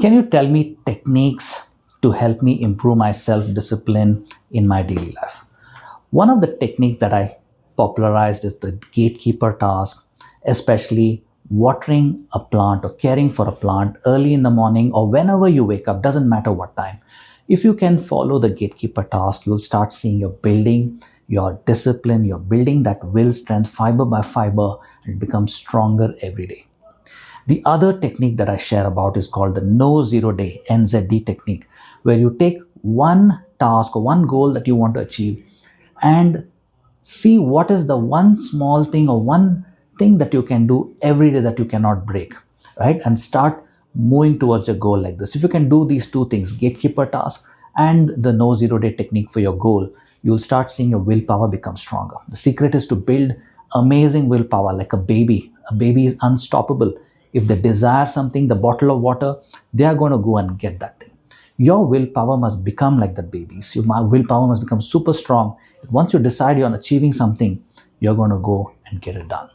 Can you tell me techniques to help me improve my self discipline in my daily life? One of the techniques that I popularized is the gatekeeper task, especially watering a plant or caring for a plant early in the morning or whenever you wake up, doesn't matter what time. If you can follow the gatekeeper task, you'll start seeing you're building your discipline, you're building that will strength fiber by fiber, and it becomes stronger every day. The other technique that I share about is called the no zero day NZD technique, where you take one task or one goal that you want to achieve and see what is the one small thing or one thing that you can do every day that you cannot break, right? And start moving towards your goal like this. If you can do these two things, gatekeeper task and the no zero day technique for your goal, you'll start seeing your willpower become stronger. The secret is to build amazing willpower like a baby. A baby is unstoppable. If they desire something, the bottle of water, they are going to go and get that thing. Your willpower must become like that baby's. Your willpower must become super strong. Once you decide you're on achieving something, you're going to go and get it done.